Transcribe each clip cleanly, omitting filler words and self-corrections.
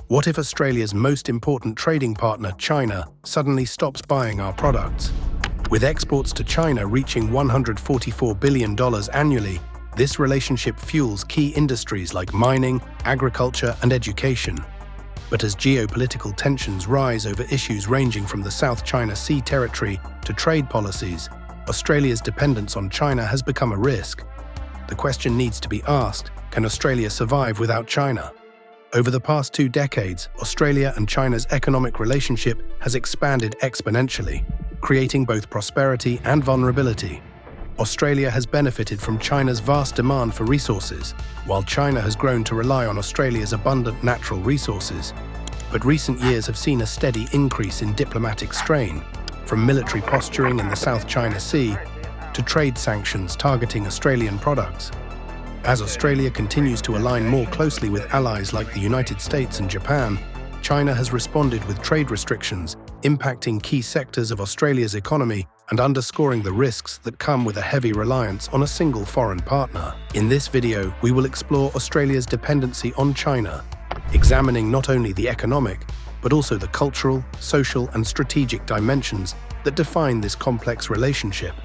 What if Australia's most important trading partner, China, suddenly stops buying our products? With exports to China reaching $144 billion annually, this relationship fuels key industries like mining, agriculture, and education. But as geopolitical tensions rise over issues ranging from the South China Sea territory to trade policies, Australia's dependence on China has become a risk. The question needs to be asked: can Australia survive without China? Over the past 2 decades, Australia and China's economic relationship has expanded exponentially, creating both prosperity and vulnerability. Australia has benefited from China's vast demand for resources, while China has grown to rely on Australia's abundant natural resources. But recent years have seen a steady increase in diplomatic strain, from military posturing in the South China Sea to trade sanctions targeting Australian products. As Australia continues to align more closely with allies like the United States and Japan, China has responded with trade restrictions, impacting key sectors of Australia's economy and underscoring the risks that come with a heavy reliance on a single foreign partner. In this video, we will explore Australia's dependency on China, examining not only the economic, but also the cultural, social, and strategic dimensions that define this complex relationship.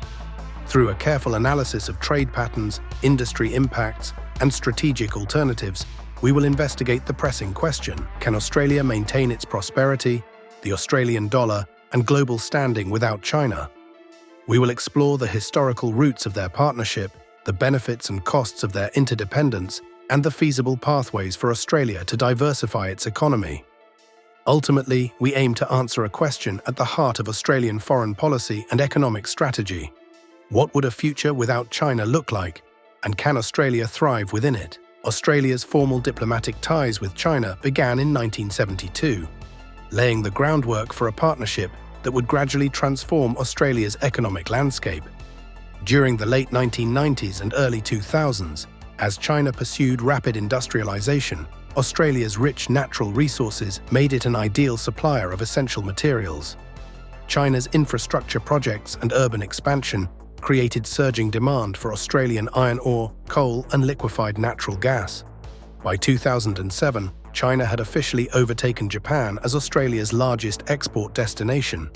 Through a careful analysis of trade patterns, industry impacts, and strategic alternatives, we will investigate the pressing question: can Australia maintain its prosperity, the Australian dollar, and global standing without China? We will explore the historical roots of their partnership, the benefits and costs of their interdependence, and the feasible pathways for Australia to diversify its economy. Ultimately, we aim to answer a question at the heart of Australian foreign policy and economic strategy. What would a future without China look like, and can Australia thrive within it? Australia's formal diplomatic ties with China began in 1972, laying the groundwork for a partnership that would gradually transform Australia's economic landscape. During the late 1990s and early 2000s, as China pursued rapid industrialization, Australia's rich natural resources made it an ideal supplier of essential materials. China's infrastructure projects and urban expansion created surging demand for Australian iron ore, coal, and liquefied natural gas. By 2007, China had officially overtaken Japan as Australia's largest export destination,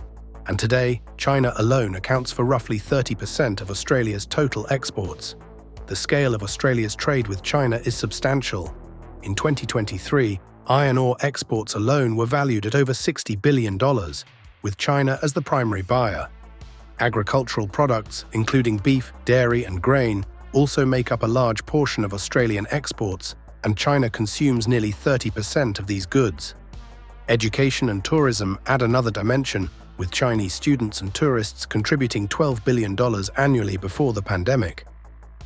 and today, China alone accounts for roughly 30% of Australia's total exports. The scale of Australia's trade with China is substantial. In 2023, iron ore exports alone were valued at over $60 billion, with China as the primary buyer. Agricultural products, including beef, dairy, and grain, also make up a large portion of Australian exports, and China consumes nearly 30% of these goods. Education and tourism add another dimension, with Chinese students and tourists contributing $12 billion annually before the pandemic.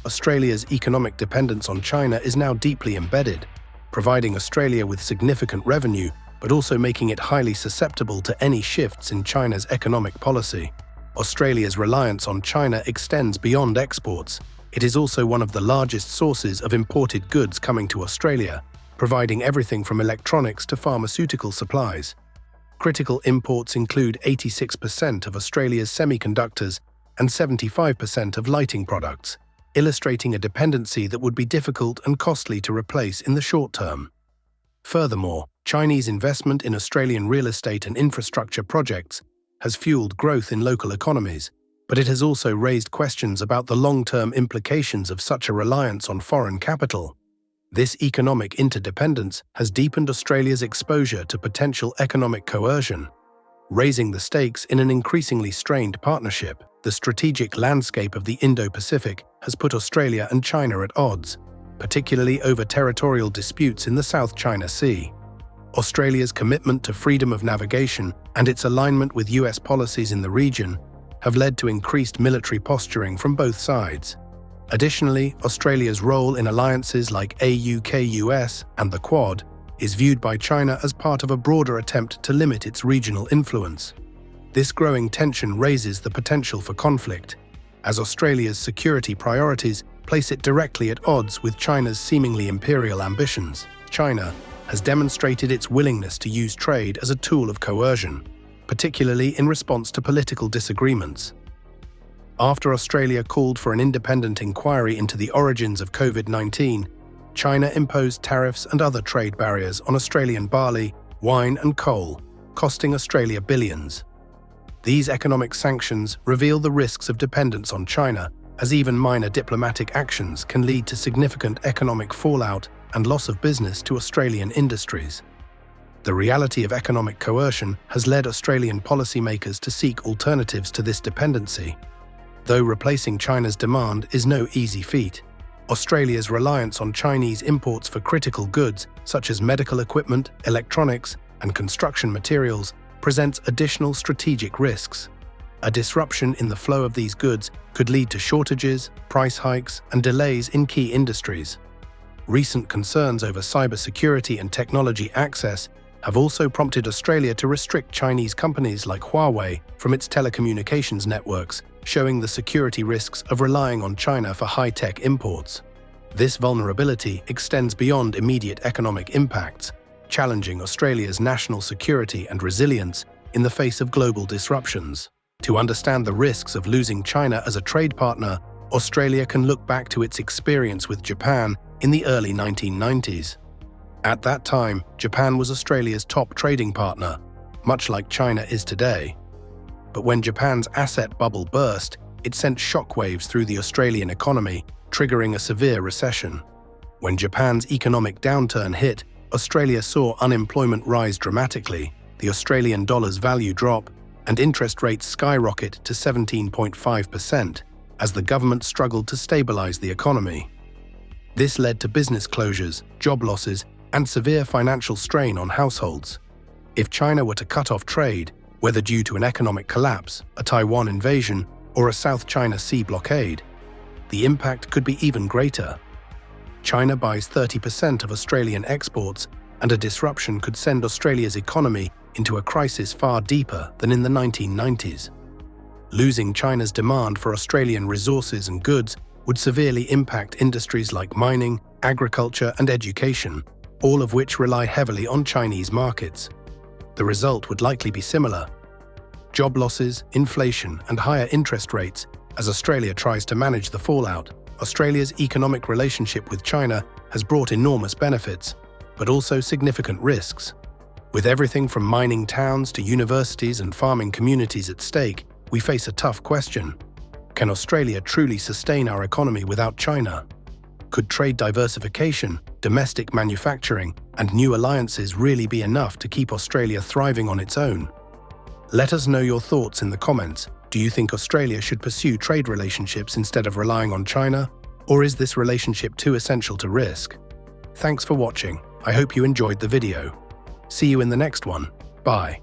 Australia's economic dependence on China is now deeply embedded, providing Australia with significant revenue, but also making it highly susceptible to any shifts in China's economic policy. Australia's reliance on China extends beyond exports. It is also one of the largest sources of imported goods coming to Australia, providing everything from electronics to pharmaceutical supplies. Critical imports include 86% of Australia's semiconductors and 75% of lighting products, illustrating a dependency that would be difficult and costly to replace in the short term. Furthermore, Chinese investment in Australian real estate and infrastructure projects has fueled growth in local economies, but it has also raised questions about the long-term implications of such a reliance on foreign capital. This economic interdependence has deepened Australia's exposure to potential economic coercion, raising the stakes in an increasingly strained partnership. The strategic landscape of the Indo-Pacific has put Australia and China at odds, particularly over territorial disputes in the South China Sea. Australia's commitment to freedom of navigation and its alignment with U.S. policies in the region have led to increased military posturing from both sides. Additionally, Australia's role in alliances like AUKUS and the Quad is viewed by China as part of a broader attempt to limit its regional influence. This growing tension raises the potential for conflict, as Australia's security priorities place it directly at odds with China's seemingly imperial ambitions. China has demonstrated its willingness to use trade as a tool of coercion, particularly in response to political disagreements. After Australia called for an independent inquiry into the origins of COVID-19, China imposed tariffs and other trade barriers on Australian barley, wine and coal, costing Australia billions. These economic sanctions reveal the risks of dependence on China, as even minor diplomatic actions can lead to significant economic fallout and loss of business to Australian industries. The reality of economic coercion has led Australian policymakers to seek alternatives to this dependency. Though replacing China's demand is no easy feat, Australia's reliance on Chinese imports for critical goods such as medical equipment, electronics, and construction materials presents additional strategic risks. A disruption in the flow of these goods could lead to shortages, price hikes, and delays in key industries. Recent concerns over cybersecurity and technology access have also prompted Australia to restrict Chinese companies like Huawei from its telecommunications networks, showing the security risks of relying on China for high-tech imports. This vulnerability extends beyond immediate economic impacts, challenging Australia's national security and resilience in the face of global disruptions. To understand the risks of losing China as a trade partner, Australia can look back to its experience with Japan in the early 1990s. At that time, Japan was Australia's top trading partner, much like China is today. But when Japan's asset bubble burst, it sent shockwaves through the Australian economy, triggering a severe recession. When Japan's economic downturn hit, Australia saw unemployment rise dramatically, the Australian dollar's value drop, and interest rates skyrocket to 17.5% as the government struggled to stabilize the economy. This led to business closures, job losses, and severe financial strain on households. If China were to cut off trade, whether due to an economic collapse, a Taiwan invasion, or a South China Sea blockade, the impact could be even greater. China buys 30% of Australian exports, and a disruption could send Australia's economy into a crisis far deeper than in the 1990s. Losing China's demand for Australian resources and goods would severely impact industries like mining, agriculture, and education, all of which rely heavily on Chinese markets. The result would likely be similar: job losses, inflation, and higher interest rates as Australia tries to manage the fallout. Australia's economic relationship with China has brought enormous benefits, but also significant risks. With everything from mining towns to universities and farming communities at stake, we face a tough question. Can Australia truly sustain our economy without China? Could trade diversification, domestic manufacturing, and new alliances really be enough to keep Australia thriving on its own? Let us know your thoughts in the comments. Do you think Australia should pursue trade relationships instead of relying on China? Or is this relationship too essential to risk? Thanks for watching. I hope you enjoyed the video. See you in the next one. Bye.